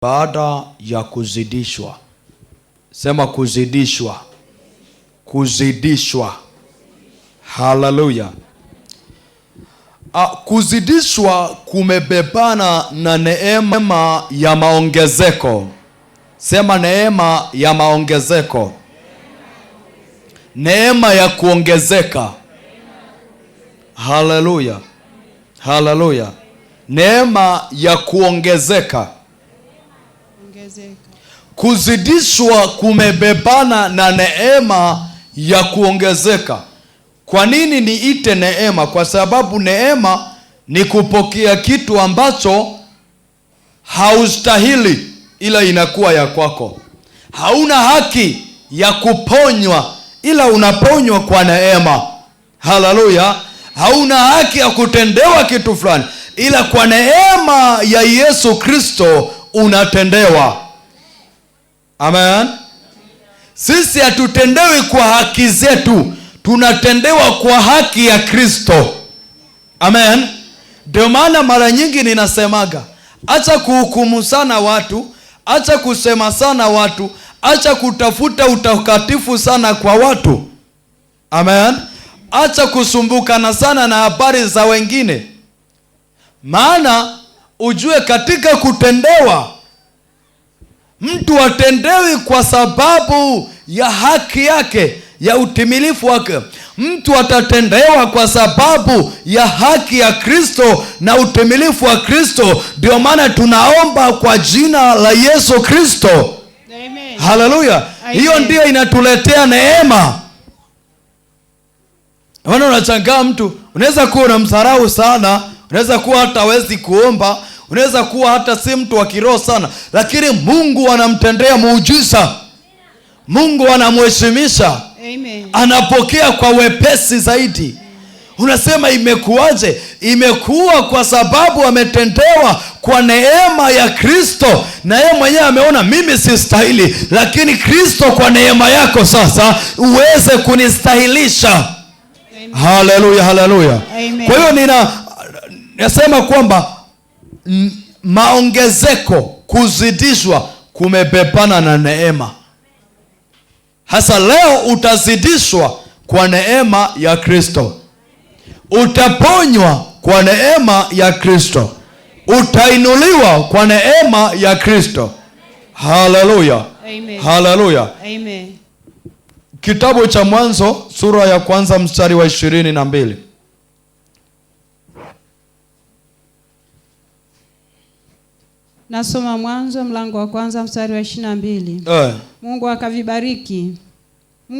Baada ya kuzidishwa. Sema kuzidishwa. Kuzidishwa. Haleluya. Kuzidishwa kumebebana na neema ya maongezeko. Sema neema ya maongezeko. Neema ya kuongezeka. Haleluya. Haleluya. Neema ya kuongezeka. Kuzidishwa kumebebana na neema ya kuongezeka. Kwa nini niite neema? Kwa sababu neema ni kupokea kitu ambacho haustahili ila inakuwa ya kwako. Hauna haki ya kuponywa ila unaponywa kwa neema. Haleluya. Hauna haki ya kutendewa kitu fulani ila kwa neema ya Yesu Kristo unatendewa. Amen. Sisi hatutendewi kwa haki zetu, tunatendewa kwa haki ya Kristo. Amen. Ndio maana mara nyingi ninasemaga, acha kuhukumu sana watu, acha kusema sana watu, acha kutafuta utakatifu sana kwa watu. Amen. Acha kusumbukana sana na habari za wengine. Maana ujue katika kutendewa, mtu atendewi kwa sababu ya haki yake, ya utimilifu wake. Mtu atatendewa kwa sababu ya haki ya Kristo na utimilifu wa Kristo. Ndio maana tunaomba kwa jina la Yesu Kristo. Amen. Haleluya. Hiyo ndio inatuletea neema. Wana unachangaa mtu, unaweza kuwa unamdharau sana, unaweza kuwa hata hawezi kuomba, unaweza kuwa hata si mtu wa kiroho sana, lakini Mungu anamtendea muujiza. Mungu anamheshimisha. Amen. Anapokea kwa wepesi zaidi. Unasema imekuwaje? Imekuwa kwa sababu ametendewa kwa neema ya Kristo, na yeye mwenyewe ameona mimi sistahili, lakini Kristo kwa neema yako sasa uweze kunistahilisha. Haleluya, haleluya. Kwa hiyo ninasema kwamba maongezeko, kuzidishwa kumebebana na neema. Hasa leo utazidishwa kwa neema ya Kristo. Utaponywa kwa neema ya Kristo. Utainuliwa kwa neema ya Kristo. Haleluya. Haleluya. Amen. Kitabu cha Mwanzo sura ya 1 mstari wa 22. Nasoma Mwanzo mlango wa 1 mstari wa 22. Mungu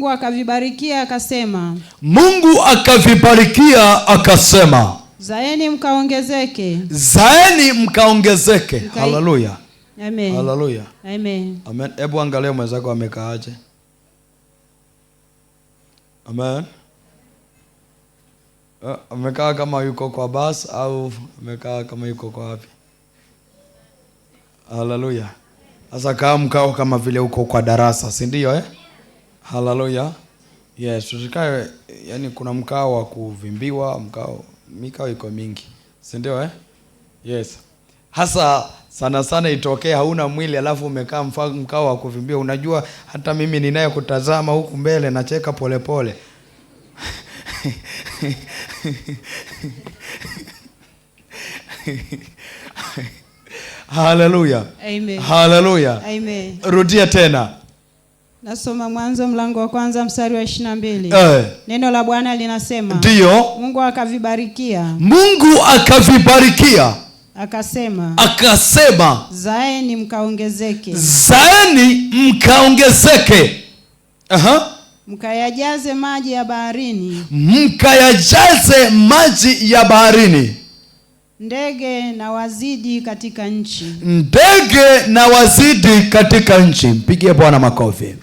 akavibarikia akasema. Mungu akavibarikia akasema. Zaeni mkaongezeke. Zaeni mkaongezeke. Haleluya. Amen. Haleluya. Amen. Amen. Hebu angalia mwenzako amekaaje. Amen. Amekaa kama yuko kwa bus au amekaa kama yuko kwa wapi? Haleluya. Sasa kaa mkao kama vile uko kwa darasa, si ndio Haleluya. Yes, tusikae yani kuna mkao wa kuvimbiwa, mikao iko mingi. Si ndio Yes. Hasa sana sana itokee hauna mwili alafu umekaa mkao wa kuvimbiwa. Unajua hata mimi ninaye kutazama huku mbele nacheka polepole. Haleluya. Amen. Haleluya. Amen. Rudia tena. Nasoma Mwanzo mlango wa 1 mstari wa 22. Neno la Bwana linasema. Ndio. Mungu akavibarikia. Mungu akavibarikia. Akasema. Zaeni mkaongezeke. Zaeni mkaongezeke. Mkayajaze maji ya baharini. Mkayajaze maji ya baharini. Ndege na wazidi katika nchi. Ndege na wazidi katika nchi. Mpigie Bwana makofi.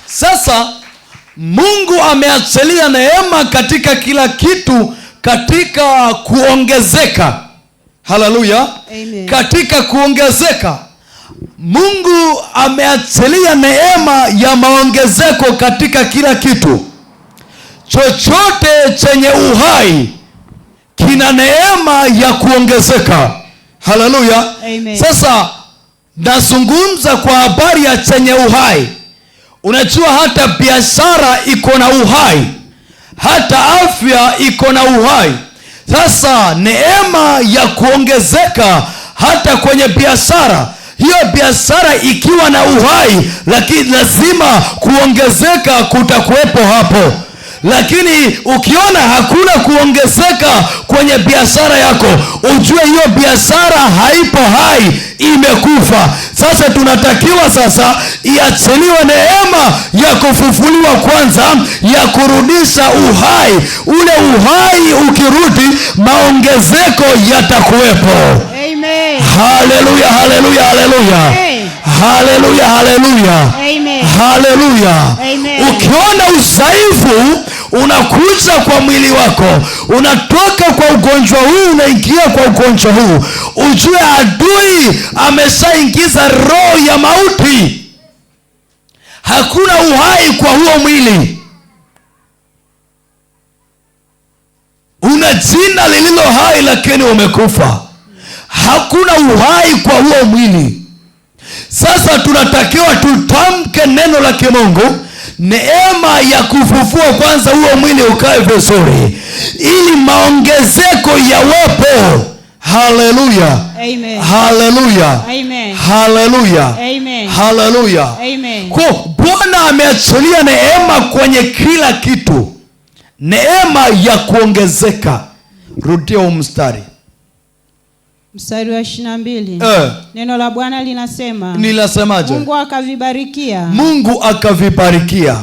Sasa Mungu ameachilia neema katika kila kitu, katika kuongezeka. Haleluya. Amen. Katika kuongezeka Mungu ameachilia neema ya maongezeko katika kila kitu. Chochote chenye uhai kina neema ya kuongezeka. Haleluya. Sasa nazungumza kwa habari ya chenye uhai. Unajua hata biashara iko na uhai, hata afya iko na uhai. Sasa neema ya kuongezeka hata kwenye biashara, hiyo biashara ikiwa na uhai, lakini lazima kuongezeka kutakuwepo hapo. Lakini ukiona hakuna kuongezeka kwenye biashara yako, ujue hiyo biashara haipo hai, imekufa. Sasa tunatakiwa sasa iachiliwe neema ya kufufuliwa kwanza, ya kurudisha uhai. Ule uhai ukirudi, maongezeko yatakuwepo. Amen. Haleluya, haleluya, haleluya. Haleluya, haleluya. Haleluya. Ukiona udhaifu unakuja kwa mwili wako, unatoka kwa ugonjwa huu unaingia kwa ugonjwa huu, ujue adui ameshaingiza roho ya mauti. Hakuna uhai kwa huo mwili. Una jina lililo hai lakini umekufa. Hakuna uhai kwa huo mwili. Sasa tunatakiwa tutamke neno la kimungu, neema ya kufufua kwanza huo mwili ukae vizuri, ili maongezeko yawepo. Haleluya. Amen. Haleluya. Amen. Haleluya. Amen. Haleluya. Amen. Kwa Bwana ameachilia neema kwenye kila kitu, neema ya kuongezeka. Rudia mstari. Mstari wa 22. Neno la Bwana linasema. Nilasemaje? Mungu akavibarikia. Mungu akavibarikia.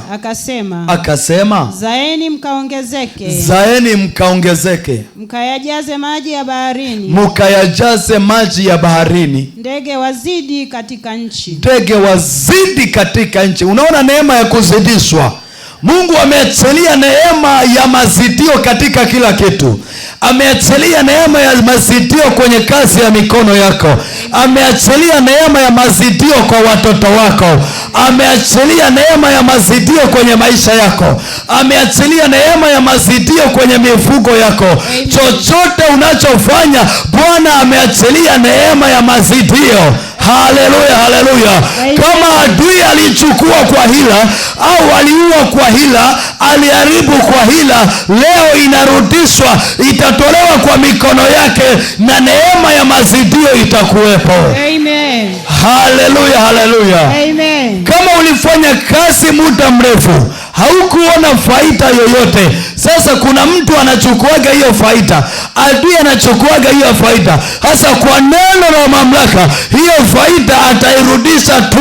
Akasema. Zaeni mkaongezeke. Zaeni mkaongezeke. Mkayajaze maji ya baharini. Mkayajaze maji ya baharini. Ndege wazidi katika nchi. Ndege wazidi katika nchi. Unaona neema ya kuzidishwa. Mungu ameachilia neema ya mazidio katika kila kitu. Ameachilia neema ya mazidio kwenye kazi ya mikono yako. Ameachilia neema ya mazidio kwa watoto wako. Ameachilia neema ya mazidio kwenye maisha yako. Ameachilia neema ya mazidio kwenye mifugo yako. Chochote unachofanya, Bwana ameachilia neema ya mazidio. Haleluya, haleluya. Kama adui alichukua kwa hila au aliua kwa hila, aliharibu kwa hila, leo inarudishwa, itatolewa kwa mikono yake na neema ya mazidio itakuwepo. Amen. Haleluya, haleluya. Amen. Kama ulifanya kazi muda mrefu haukuona faida yoyote, sasa kuna mtu anachukuaga hiyo faida, adui anachukuaga hiyo faida. Hasa kwa neno la mamlaka, hiyo faida atairudisha tu,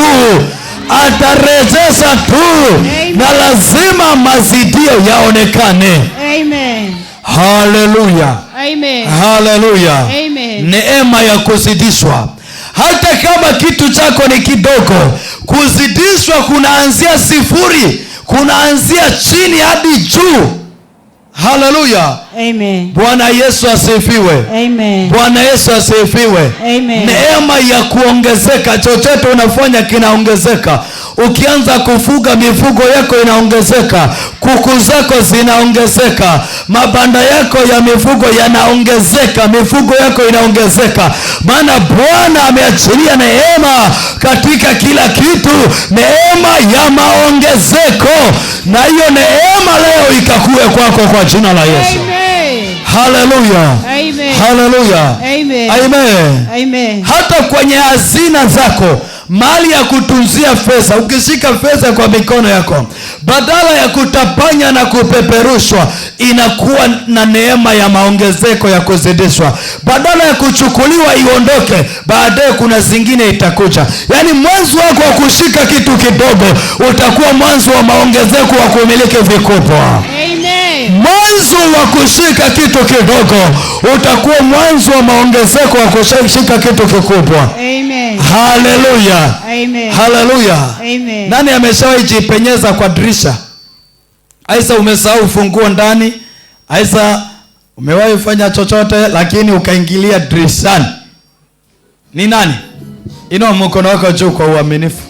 atarejesha tu. Amen. Na lazima mazidio yaonekane. Amen. Haleluya. Amen. Haleluya. Amen. Neema ya kuzidishwa. Hata kama kitu chako ni kidogo, kuzidishwa kunaanzia sifuri, kunaanzia chini hadi juu. Haleluya. Amen. Bwana Yesu asifiwe. Amen. Bwana Yesu asifiwe. Amen. Neema ya kuongezeka, chochote unafanya kinaongezeka. Ukianza kufuga, mifugo yako inaongezeka, kuku zako zinaongezeka, mabanda yako ya mifugo yanaongezeka, mifugo yako inaongezeka. Maana Bwana ameachilia neema katika kila kitu, neema ya maongezeko. Na hiyo neema leo ikakue kwako kwa jina la Yesu. Amen. Haleluya. Amen. Haleluya. Amen. Amen. Amen. Hata kwenye hazina zako, mahali ya kutunzia fedha, ukishika fedha kwa mikono yako, badala ya kutapanya na kupeperushwa, inakuwa na neema ya maongezeko ya kuzidishwa. Badala ya kuchukuliwa iondoke, baadaye kuna zingine itakuja. Yaani mwanzo wako wa kushika kitu kidogo utakuwa mwanzo wa maongezeko wa kumiliki vikubwa. Amen. Mwanzo wa kushika kitu kidogo utakuwa mwanzo wa maongezeko wa kushika kitu kikubwa. Amen. Haleluya. Amen. Haleluya. Amen. Nani ameshawahi jipenyeza kwa dirisha? Aisa umesahau funguo ndani, aisa umewahi fanya chochote lakini ukaingilia dirishani. Ni nani? Inua mkono wako juu kwa uaminifu.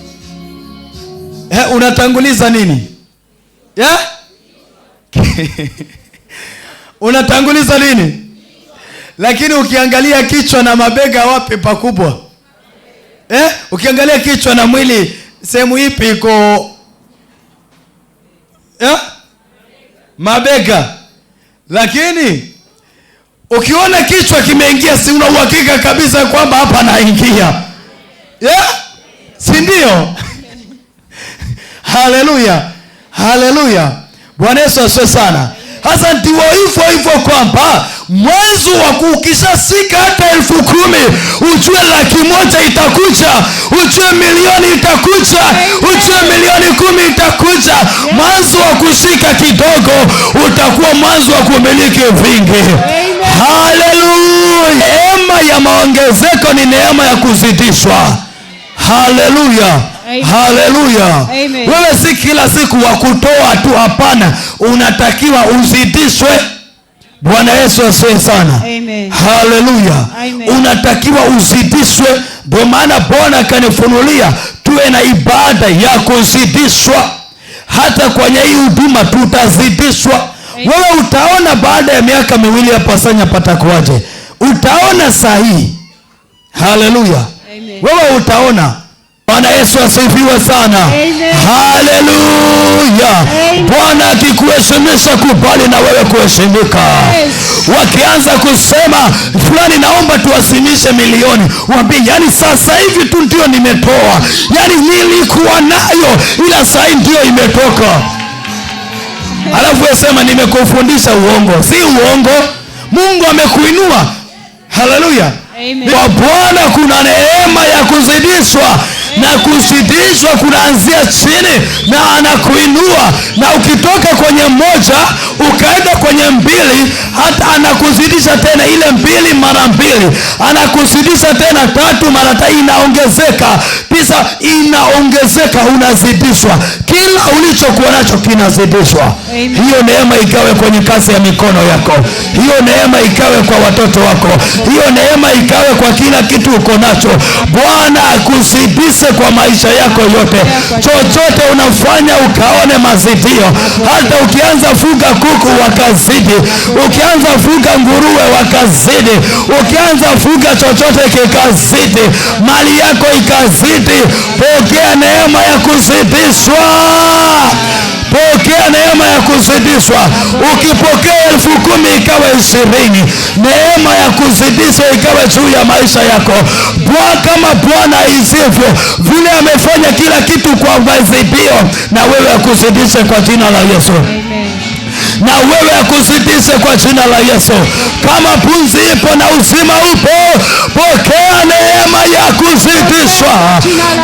Unatanguliza nini? Unatanguliza nini? Lakini ukiangalia kichwa na mabega wapi pakubwa? Ukiangalia kichwa na mwili sehemu ipi iko? Mabega. Lakini ukiona kichwa kimeingia, si una uhakika kabisa kwamba hapa naingia? Si ndio? Haleluya, haleluya. Bwana Yesu asifiwe sana. Hasa ndio hivyo kwamba mwanzo wa ukishafika hata 10,000 ujue 100,000 itakuja, ujue milioni itakuja, ujue milioni 10 itakuja. Mwanzo wa kushika kidogo utakuwa mwanzo wa kumiliki vingi. Haleluya. Neema ya maongezeko ni neema ya kuzidishwa. Haleluya. Haleluya. Wewe si kila siku wa kutoa tu, hapana, unatakiwa uzidishwe. Bwana Yesu asifiwe sana. Haleluya. Unatakiwa uzidishwe. Ndio maana Bwana akanifunulia tuwe na ibada ya kuzidishwa. Hata kwenye hii huduma tutazidishwa. Wewe utaona baada ya miaka 2 hapa Sanya patakuwaje. Utaona sahihi. Haleluya. Wewe utaona. Bwana Yesu asifiwe sana. Haleluya. Bwana akikuheshimisha, kubali na wewe kuheshimika. Wakianza kusema fulani naomba tuwasimishe milioni, waambie yani sasa hivi tu ndio nimetoa, yani nilikuwa nayo ila sasa ndio imetoka. Alafu yasema nimekufundisha uongo. Si uongo. Mungu amekuinua. Haleluya. Kwa Bwana kuna neema ya kuzidishwa. Na kuzidishwa kunaanzia chini na anakuinua. Na ukitoka kwenye 1 ukaenda kwenye 2, hata anakuzidisha tena ile 2 mara 2. Anakuzidisha tena 3 mara 3, inaongezeka. Pisa inaongezeka, unazidishwa. Kila ulichokuwa nacho kinazidishwa. Hiyo neema ikawe kwenye kazi ya mikono yako. Hiyo neema ikawe kwa watoto wako. Hiyo neema ikawe kwa kila kitu uko nacho. Bwana akuzidishe kwa maisha yako yote. Chochote unafanya ukaone mazidio. Hata ukianza fuga kuku wakazidi, ukianza fuga nguruwe wakazidi, ukianza fuga chochote kikazidi, mali yako ikazidi. Pokea neema ya kuzidishwa. Pokea neema ya kuzidishwa. Ukipokea 10,000 ikawe 20. Neema ya kuzidishwa ikawe juu ya maisha yako. Kama Bwana isivyo vile amefanya kila kitu kwa mazidio, na wewe akuzidishe kwa jina la Yesu. Na wewe akuzidishe kwa jina la Yesu. Kama pumzi ipo na uzima upo, pokea neema ya kuzidishwa.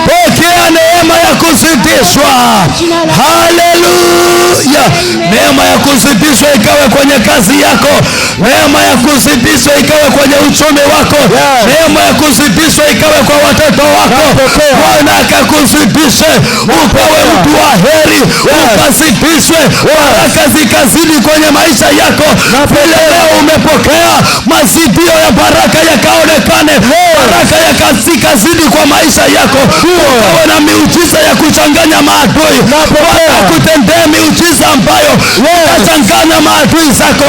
Pokea neema ya kuzidishwa. Haleluya. Neema ya kuzidishwa ikawe kwenye kazi yako. Neema ya kuzidishwa ikawe kwenye uchumi wako. Neema ya kuzidishwa ikawe kwa watoto wako. Bwana akakuzidishe, ukawe mtu wa heri, ukazidishwe, baraka zikazidi kwenye maisha yako. Vile leo umepokea mazidio ya baraka yakaonekane, baraka yakazidi kwa maisha yako. Ukawe na miujiza ya kuchanganya maadui. Kutendea miujiza ambayo utachanganya maadui zako.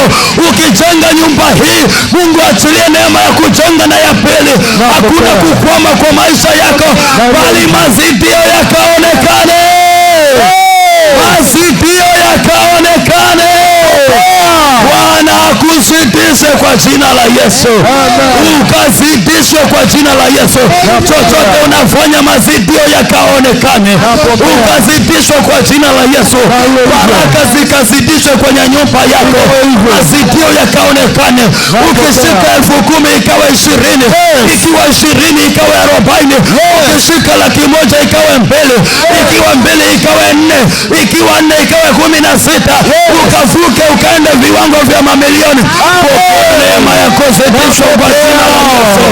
Ukijenga nyumba hii, Mungu achilie neema ya kujenga na ya pili. Hakuna kukwama kwa maisha yako, bali mazidio yakaonekane. Mazidio yakaonekane. Bwana akuzidishe kwa jina la Yesu. Ukazidishwe kwa jina la Yesu. Chochote unafanya mazidio yakaonekane. Ukazidishwe kwa jina la Yesu. Baraka zikazidishwe kwenye nyumba yako. Mazidio yakaonekane. Ukishika 10,000 ikawe 20. Ikiwa 20 ikawe 40. Ukishika 100,000 ikawe 2. Ikiwa 2 ikawe 4. Ikiwa 4 ikawe 16. Ukavuke ukaende viwango vya mamilioni. Neema ya kuzidishwa kwa jina la Yesu.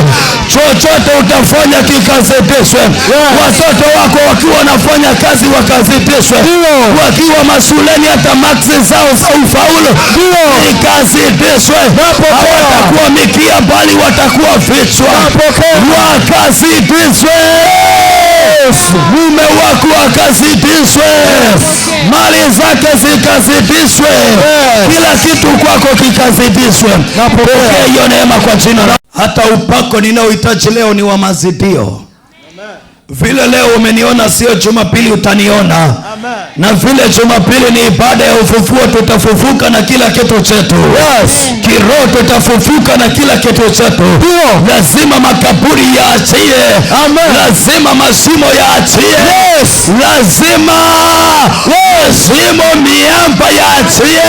Chochote utafanya kikazidishwe. Watoto wako wakiwa wanafanya kazi wakazidishwe. Wakiwa mashuleni hata maksi zao za ufaulu ikazidishwe. Hawatakuwa mikia bali watakuwa vichwa. Wakazidishwe. Mume wako akazidishwe, mali zake zikazidishwe, kila kitu kwako kikazidishwe. Pokea hiyo neema kwa jina la. Hata upako ninaohitaji leo ni wa mazidio. Vile leo umeniona sio Jumapili utaniona. Amen. Na vile Jumapili ni ibada ya ufufuo, tutafufuka na kila kitu chetu. Yes. Kiroho tutafufuka na kila kitu chetu. Lazima makaburi yaachie. Amen. Lazima mashimo yaachie. Yes. Lazima miamba yaachie.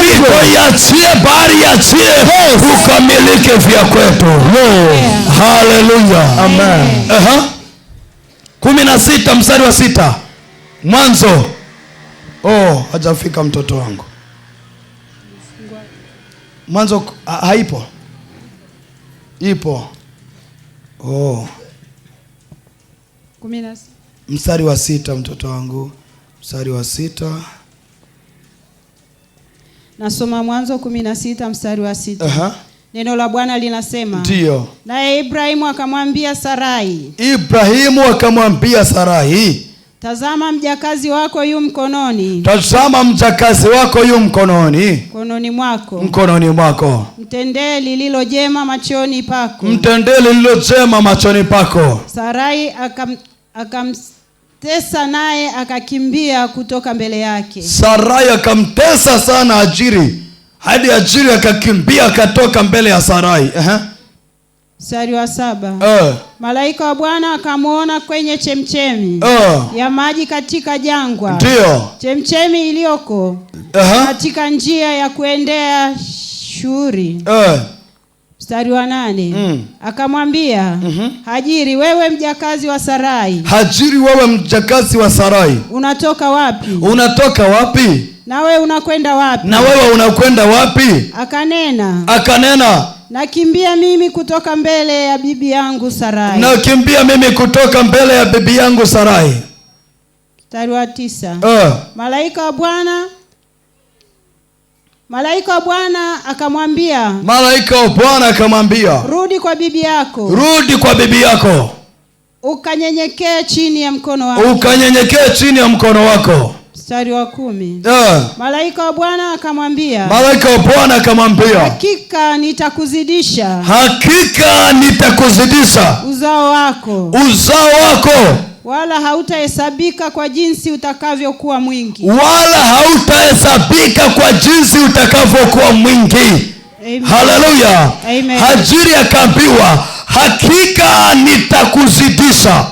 Mito yaachie, bahari yaachie. Yes. Ukamilike vya kwetu. Hallelujah. Amen. 16 mstari wa 6. Mwanzo. Hajafika mtoto wangu. Mwanzo haipo. Ipo. 16. Mstari wa 6 mtoto wangu. Mstari wa 6. Nasoma Mwanzo 16 mstari wa 6. Neno la Bwana linasema, ndio. Naye Ibrahimu akamwambia Sarai. Tazama mjakazi wako yu mkononi. Mkononi mwako. Mtendee lililo jema machoni pako. Sarai akamtesa, naye akakimbia kutoka mbele yake. Sarai akamtesa sana Hajiri, hadi Hajiri akakimbia akatoka mbele ya Sarai. Mstari wa 7. Malaika wa Bwana akamwona kwenye chemchemi ya maji katika jangwa. Ndio. Chemchemi iliyoko katika njia ya kuendea Shuri. Mstari wa 8. Akamwambia, Hajiri, wewe mjakazi wa Sarai. Unatoka wapi? Nawe unakwenda wapi? Akanena, nakimbia mimi kutoka mbele ya bibi yangu Sarai. Mstari wa 9. Malaika wa Bwana akamwambia, rudi kwa bibi yako. Ukanyenyekee chini ya mkono wako. Mstari wa 10. Malaika wa Bwana akamwambia, hakika nitakuzidisha uzao wako, wala hautahesabika kwa jinsi utakavyokuwa mwingi. Haleluya. Hajiri akaambiwa, hakika nitauzidisha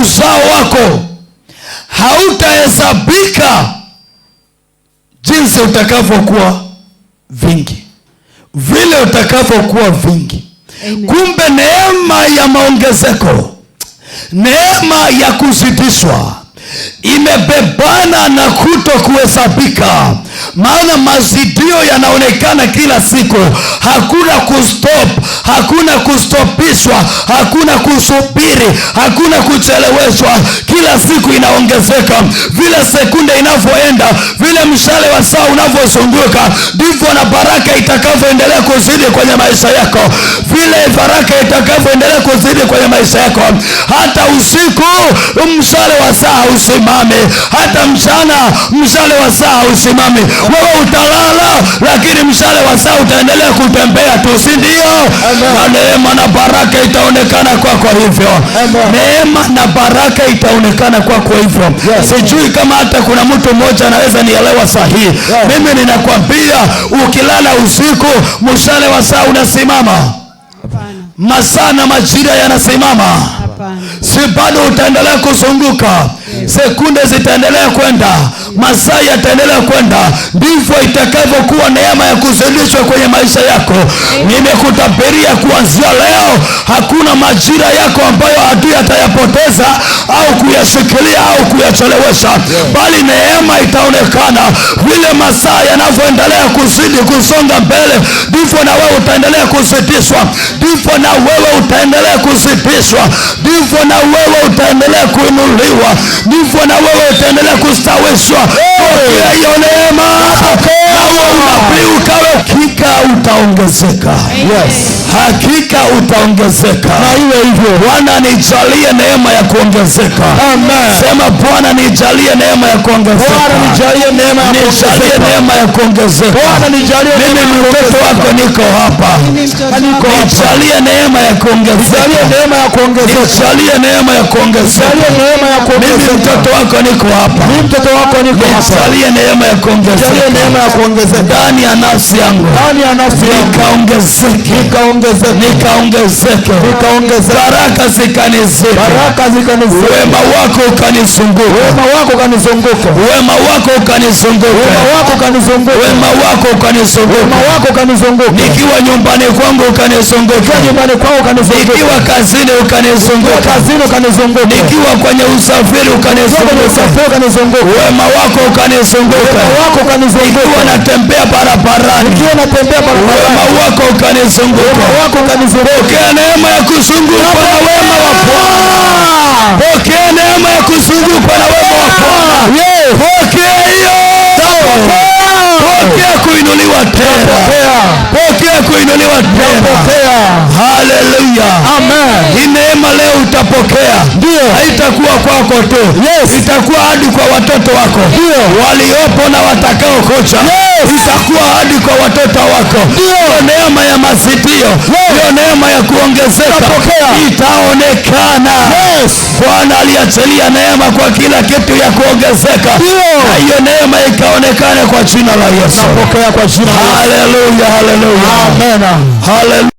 uzao wako, hautahesabika jinsi utakavyokuwa vingi, vile utakavyokuwa vingi. Amen. Kumbe neema ya maongezeko, neema ya kuzidishwa imebebana na kuto kuhesabika. Maana mazidio yanaonekana kila siku. Hakuna kustop, hakuna kustopishwa, hakuna kusubiri, hakuna kucheleweshwa. Kila siku inaongezeka. Vile sekunde inavyoenda, vile mshale wa saa unavyozunguka, ndivyo na baraka itakavyoendelea kuzidi kwenye maisha yako. Vile baraka itakavyoendelea kuzidi kwenye maisha yako. Hata usiku mshale wa saa usimame, hata mchana mshale wa saa usimame. Wewe utalala, lakini mshale wa saa utaendelea kutembea tu, si ndio? Na neema na baraka itaonekana kwako hivyo. Neema na baraka itaonekana kwako hivyo. Sijui kama hata kuna mtu mmoja anaweza nielewa sahihi. Mimi ninakwambia, ukilala usiku mshale wa saa unasimama. Masaa na majira yanasimama. Si bado utaendelea kuzunguka. Sekunde zitaendelea kwenda, masaa yataendelea kwenda. Ndivyo itakavyokuwa neema ya kuzidishwa kwenye maisha yako. Nimekutabiria kuanzia leo, hakuna majira yako ambayo adui atayapoteza au kuyashikilia au kuyachelewesha, bali neema itaonekana. Vile masaa yanavyoendelea kuzidi kusonga mbele, ndivyo na wewe utaendelea kuzidishwa. Ndivyo na wewe utaendelea kuzidishwa. Ndivyo na wewe utaendelea kuinuliwa. Ndivyo na wewe utaendelea kustawishwa. Pokea hiyo neema. unabii ukawe hakika utaongezeka. Yes. Hakika utaongezeka. Na iwe hivyo. Bwana nijalie neema ya kuongezeka. Amen. Sema Bwana nijalie neema ya kuongezeka. Bwana nijalie neema ya kuongezeka. Nijalie neema ya kuongezeka. Bwana nijalie neema ya kuongezeka. Mimi mtoto wako niko hapa. Nijalie neema ya kuongezeka. Nijalie neema ya kuongezeka. Nijalie neema ya kuongezeka. Nijalie neema ya kuongezeka. Mimi mtoto wako niko hapa. Mimi mtoto wako niko hapa. Nijalie neema ya kuongezeka. Nijalie neema ya kuongezeka. Ndani ya nafsi yangu. Ndani ya nafsi yangu. Nikaongezeke. Nikaongezeke. Baraka zikanizidi. Baraka zikanizidi. Wema wako ukanizunguka. Wema wako ukanizunguka. Wema wako ukanizunguka. Wema wako ukanizunguka. Wema wako ukanizunguka. Wema wako ukanizunguka. Nikiwa nyumbani kwangu ukanizunguka. Nikiwa nyumbani kwangu ukanizunguka. Nikiwa kazini ukanizunguka. Kazini ukanizunguka. Nikiwa kwenye usafiri ukanizunguka. Wema wako ukanizunguka. Wema wako ukanizunguka. Nikiwa natembea barabarani. Nikiwa natembea barabarani. Wema wako ukanizunguka. Wema wako ukanizunguka. Pokea neema ya kuzungukwa na wema wa Bwana. Pokea neema ya kuzungukwa na wema wa Bwana. Pokea hiyo. Pokea kuinuliwa tena. Pokea kuinuliwa tena. Haleluya. Amen. Hii neema leo utapokea. Ndio. Haitakuwa kwako tu. Yes. Itakuwa hadi kwa watoto wako. Ndio. Waliopo na watakao kuja. Yes. Itakuwa hadi kwa watoto wako. Ndio. Hiyo neema ya mazidio. Hiyo neema ya kuongezeka. Utapokea. Itaonekana. Yes. Bwana aliachilia neema kwa kila kitu ya kuongezeka. Ndio. Na hiyo neema ikaonekana kwa jina la Yesu. Napokea kwa jina la Yesu. Haleluya, haleluya. Amen. Haleluya.